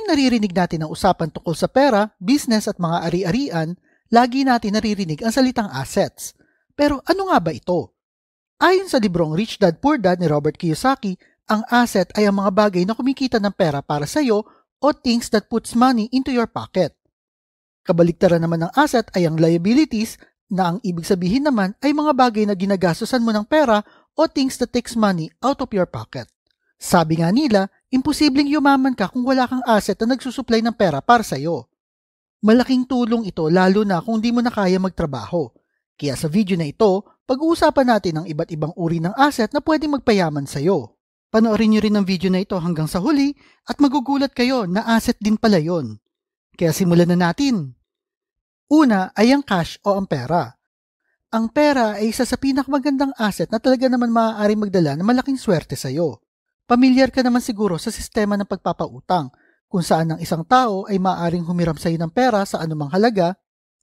Tuwing naririnig natin ang usapan tungkol sa pera, business at mga ari-arian, lagi natin naririnig ang salitang assets. Pero ano nga ba ito? Ayon sa librong Rich Dad Poor Dad ni Robert Kiyosaki, ang asset ay ang mga bagay na kumikita ng pera para sa iyo o things that puts money into your pocket. Kabaliktaran naman ng asset ay ang liabilities na ang ibig sabihin naman ay mga bagay na ginagastosan mo ng pera o things that takes money out of your pocket. Sabi nga nila, imposibleng yumaman ka kung wala kang asset na nagsusupply ng pera para sa iyo. Malaking tulong ito lalo na kung di mo na kaya magtrabaho. Kaya sa video na ito, pag-uusapan natin ang iba't ibang uri ng asset na pwedeng magpayaman sa iyo. Panoorin nyo rin ang video na ito hanggang sa huli at magugulat kayo na asset din pala yon. Kaya simulan na natin. Una ay ang cash o ang pera. Ang pera ay isa sa pinakamagandang asset na talaga naman maaaring magdala ng malaking swerte sa iyo. Pamilyar ka naman siguro sa sistema ng pagpapautang, kung saan ang isang tao ay maaaring humiram sa iyo ng pera sa anumang halaga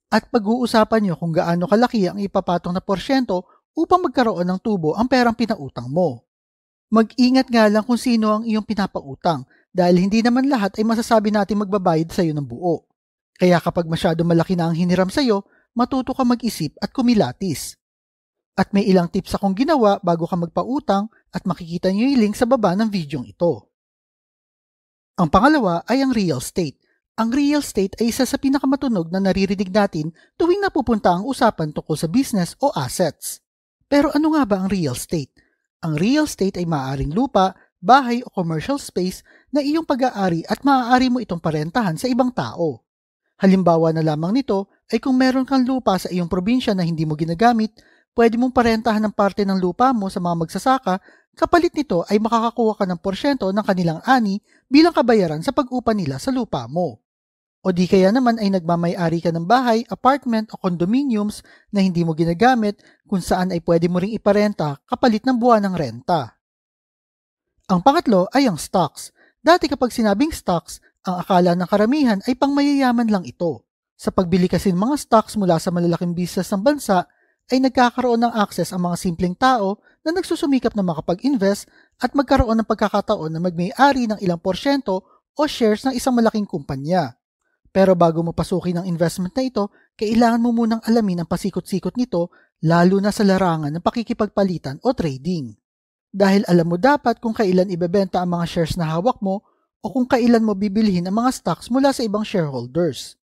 at pag-uusapan nyo kung gaano kalaki ang ipapatong na porsyento upang magkaroon ng tubo ang perang pinautang mo. Mag-ingat nga lang kung sino ang iyong pinapautang dahil hindi naman lahat ay masasabi natin magbabayad sa iyo ng buo. Kaya kapag masyado malaki na ang hiniram sa iyo, matuto ka mag-isip at kumilatis. At may ilang tips akong ginawa bago ka magpautang at makikita niyo yung link sa baba ng videong ito. Ang pangalawa ay ang real estate. Ang real estate ay isa sa pinakamatunog na naririnig natin tuwing napupunta ang usapan tungkol sa business o assets. Pero ano nga ba ang real estate? Ang real estate ay maaaring lupa, bahay o commercial space na iyong pag-aari at maaari mo itong parentahan sa ibang tao. Halimbawa na lamang nito ay kung meron kang lupa sa iyong probinsya na hindi mo ginagamit, pwede mong parentahan ng parte ng lupa mo sa mga magsasaka, kapalit nito ay makakakuha ka ng porsyento ng kanilang ani bilang kabayaran sa pag-upa nila sa lupa mo. O di kaya naman ay nagmamay-ari ka ng bahay, apartment o condominiums na hindi mo ginagamit kung saan ay pwede mo ring iparenta kapalit ng buwan ng renta. Ang pangatlo ay ang stocks. Dati kapag sinabing stocks, ang akala ng karamihan ay pangmayayaman lang ito. Sa pagbili kasi ng mga stocks mula sa malalaking business ng bansa, ay nagkakaroon ng access ang mga simpleng tao na nagsusumikap na makapag-invest at magkaroon ng pagkakataon na magmay-ari ng ilang porsyento o shares ng isang malaking kumpanya. Pero bago mo pasukin ang investment na ito, kailangan mo munang alamin ang pasikot-sikot nito lalo na sa larangan ng pakikipagpalitan o trading. Dahil alam mo dapat kung kailan ibebenta ang mga shares na hawak mo o kung kailan mo bibilhin ang mga stocks mula sa ibang shareholders.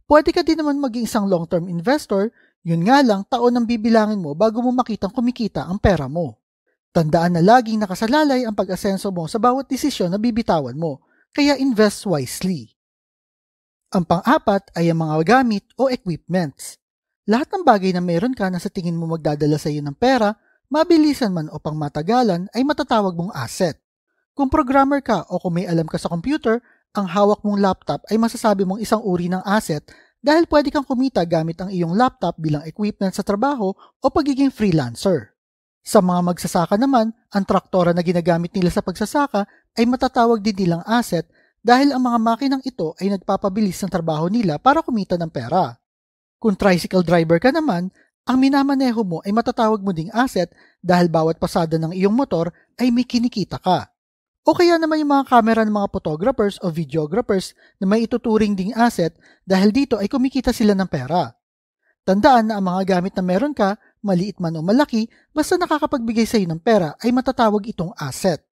Pwede ka din naman maging isang long-term investor, yun nga lang taon ang bibilangin mo bago mo makitang kumikita ang pera mo. Tandaan na laging nakasalalay ang pag-asenso mo sa bawat desisyon na bibitawan mo, kaya invest wisely. Ang pang-apat ay ang mga gamit o equipments. Lahat ng bagay na meron ka na sa tingin mo magdadala sa iyo ng pera, mabilisan man o pangmatagalan ay matatawag mong asset. Kung programmer ka o kung may alam ka sa computer, ang hawak mong laptop ay masasabi mong isang uri ng asset dahil pwede kang kumita gamit ang iyong laptop bilang equipment sa trabaho o pagiging freelancer. Sa mga magsasaka naman, ang traktora na ginagamit nila sa pagsasaka ay matatawag din nilang asset dahil ang mga makinang ito ay nagpapabilis ng trabaho nila para kumita ng pera. Kung tricycle driver ka naman, ang minamaneho mo ay matatawag mo ding asset dahil bawat pasada ng iyong motor ay may kinikita ka. O kaya naman yung mga camera ng mga photographers o videographers na may ituturing ding asset dahil dito ay kumikita sila ng pera. Tandaan na ang mga gamit na meron ka, maliit man o malaki, basta nakakapagbigay sa iyo ng pera ay matatawag itong asset.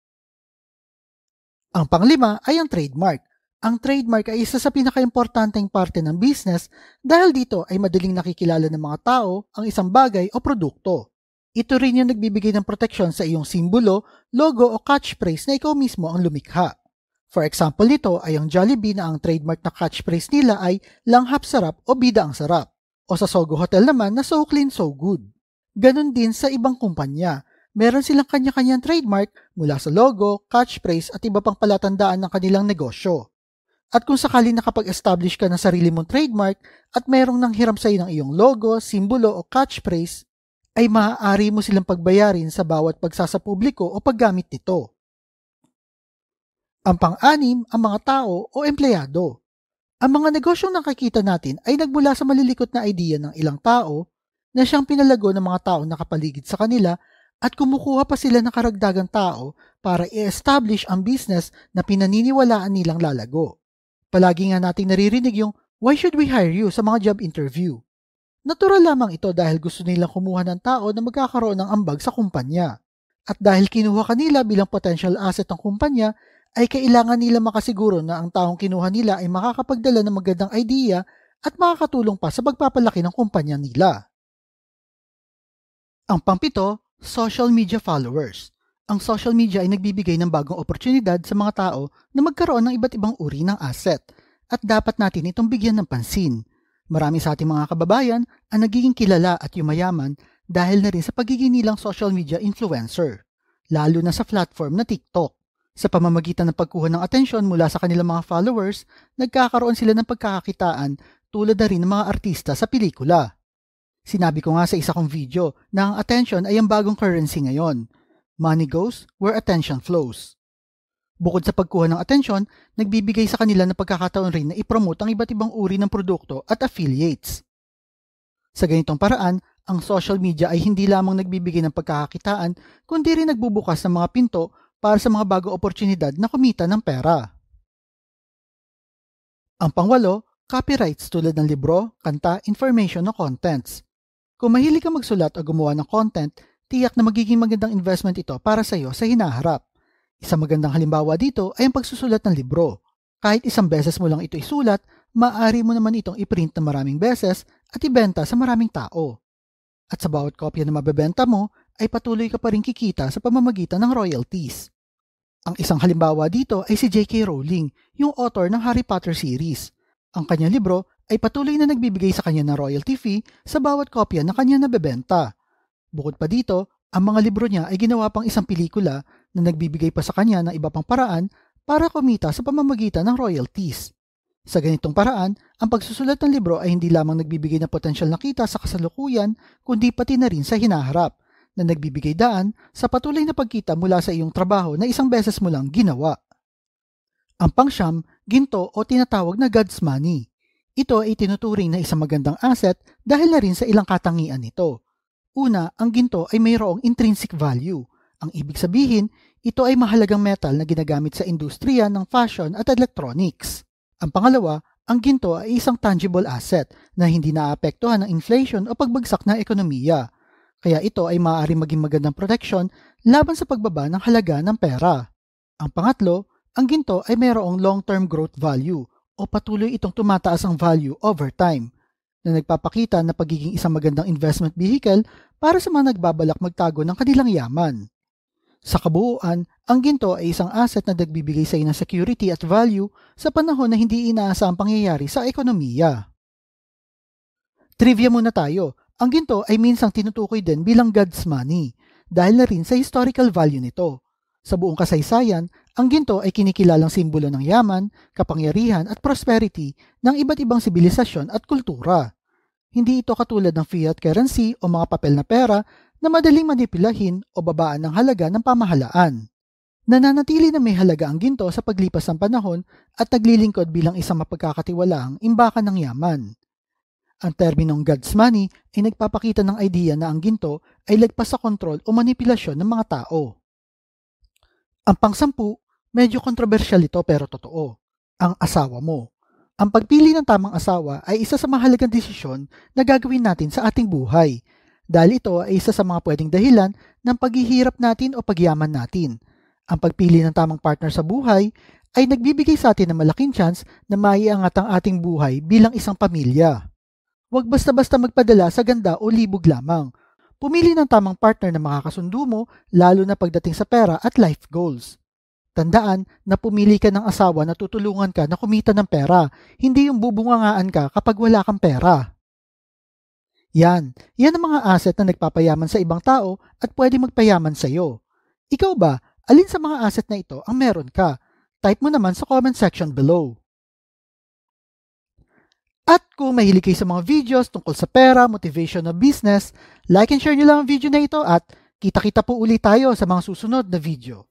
Ang panglima ay ang trademark. Ang trademark ay isa sa pinaka-importanteng parte ng business dahil dito ay madaling nakikilala ng mga tao ang isang bagay o produkto. Ito rin yung nagbibigay ng proteksyon sa iyong simbolo, logo o catchphrase na ikaw mismo ang lumikha. For example nito ay ang Jollibee na ang trademark na catchphrase nila ay langhap sarap o bida ang sarap. O sa Sogo Hotel naman na so clean so good. Ganon din sa ibang kumpanya. Meron silang kanya-kanyang trademark mula sa logo, catchphrase at iba pang palatandaan ng kanilang negosyo. At kung sakali nakapag-establish ka ng sarili mong trademark at merong nanghiram sa iyo ng iyong logo, simbolo o catchphrase, ay maaari mo silang pagbayarin sa bawat pagsasapubliko o paggamit nito. Ang pang-anim, ang mga tao o empleyado. Ang mga negosyong nakikita natin ay nagmula sa malilikot na idea ng ilang tao na siyang pinalago ng mga tao na nakapaligid sa kanila at kumukuha pa sila ng karagdagang tao para i-establish ang business na pinaniniwalaan nilang lalago. Palagi nga nating naririnig yung, "Why should we hire you?" sa mga job interview. Natural lamang ito dahil gusto nilang kumuha ng tao na magkakaroon ng ambag sa kumpanya. At dahil kinuha kanila bilang potential asset ng kumpanya, ay kailangan nila makasiguro na ang taong kinuha nila ay makakapagdala ng magandang idea at makakatulong pa sa pagpapalaki ng kumpanya nila. Ang pangpito, social media followers. Ang social media ay nagbibigay ng bagong oportunidad sa mga tao na magkaroon ng iba't ibang uri ng asset at dapat natin itong bigyan ng pansin. Marami sa ating mga kababayan ang nagiging kilala at yumayaman dahil na rin sa pagiging nilang social media influencer, lalo na sa platform na TikTok. Sa pamamagitan ng pagkuha ng atensyon mula sa kanilang mga followers, nagkakaroon sila ng pagkakakitaan tulad na rin ng mga artista sa pelikula. Sinabi ko nga sa isa kong video na ang attention ay ang bagong currency ngayon. Money goes where attention flows. Bukod sa pagkuha ng atensyon, nagbibigay sa kanila ng pagkakataon rin na ipromote ang iba't ibang uri ng produkto at affiliates. Sa ganitong paraan, ang social media ay hindi lamang nagbibigay ng pagkakakitaan, kundi rin nagbubukas ng mga pinto para sa mga bagong oportunidad na kumita ng pera. Ang pangwalo, copyrights tulad ng libro, kanta, information o contents. Kung mahilig ka magsulat o gumawa ng content, tiyak na magiging magandang investment ito para sa iyo sa hinaharap. Isang magandang halimbawa dito ay ang pagsusulat ng libro. Kahit isang beses mo lang ito isulat, maaari mo naman itong iprint na maraming beses at ibenta sa maraming tao. At sa bawat kopya na mabebenta mo, ay patuloy ka pa rin kikita sa pamamagitan ng royalties. Ang isang halimbawa dito ay si J.K. Rowling, yung author ng Harry Potter series. Ang kanyang libro ay patuloy na nagbibigay sa kanya ng royalty fee sa bawat kopya na kanya nabebenta. Bukod pa dito, ang mga libro niya ay ginawa pang isang pelikula na nagbibigay pa sa kanya ng iba pang paraan para kumita sa pamamagitan ng royalties. Sa ganitong paraan, ang pagsusulat ng libro ay hindi lamang nagbibigay ng potensyal na kita sa kasalukuyan, kundi pati na rin sa hinaharap, na nagbibigay daan sa patuloy na pagkita mula sa iyong trabaho na isang beses mo lang ginawa. Ang pangsyam, ginto o tinatawag na God's money. Ito ay tinuturing na isang magandang asset dahil na rin sa ilang katangian nito. Una, ang ginto ay mayroong intrinsic value. Ang ibig sabihin, ito ay mahalagang metal na ginagamit sa industriya ng fashion at electronics. Ang pangalawa, ang ginto ay isang tangible asset na hindi naapektuhan ng inflation o pagbagsak ng ekonomiya. Kaya ito ay maaaring maging magandang protection laban sa pagbaba ng halaga ng pera. Ang pangatlo, ang ginto ay mayroong long-term growth value o patuloy itong tumataas ang value over time, na nagpapakita na pagiging isang magandang investment vehicle para sa mga nagbabalak magtago ng kanilang yaman. Sa kabuuan, ang ginto ay isang asset na nagbibigay sa iyo ng security at value sa panahon na hindi inaasahang pangyayari sa ekonomiya. Trivia muna tayo. Ang ginto ay minsang tinutukoy din bilang God's money dahil na rin sa historical value nito. Sa buong kasaysayan, ang ginto ay kinikilalang simbolo ng yaman, kapangyarihan at prosperity ng iba't ibang sibilisasyon at kultura. Hindi ito katulad ng fiat currency o mga papel na pera na madaling manipulahin o babaan ng halaga ng pamahalaan. Nananatili na may halaga ang ginto sa paglipas ng panahon at naglilingkod bilang isang mapagkakatiwalaang imbakan ng yaman. Ang terminong God's money ay nagpapakita ng idea na ang ginto ay lagpas sa kontrol o manipulasyon ng mga tao. Ang pangsampu, medyo kontrobersyal ito pero totoo. Ang asawa mo. Ang pagpili ng tamang asawa ay isa sa mahalagang desisyon na gagawin natin sa ating buhay. Dahil ito ay isa sa mga pwedeng dahilan ng paghihirap natin o pagyaman natin. Ang pagpili ng tamang partner sa buhay ay nagbibigay sa atin ng malaking chance na maiangat ang ating buhay bilang isang pamilya. Huwag basta-basta magpadala sa ganda o libog lamang. Pumili ng tamang partner na makakasundo mo lalo na pagdating sa pera at life goals. Tandaan na pumili ka ng asawa na tutulungan ka na kumita ng pera, hindi yung bubungangaan ka kapag wala kang pera. Yan ang mga asset na nagpapayaman sa ibang tao at pwede magpayaman sa iyo. Ikaw ba, alin sa mga asset na ito ang meron ka? Type mo naman sa comment section below. At kung mahilig kayo sa mga videos tungkol sa pera, motivation o business, like and share nyo lang ang video na ito at kita-kita po ulit tayo sa mga susunod na video.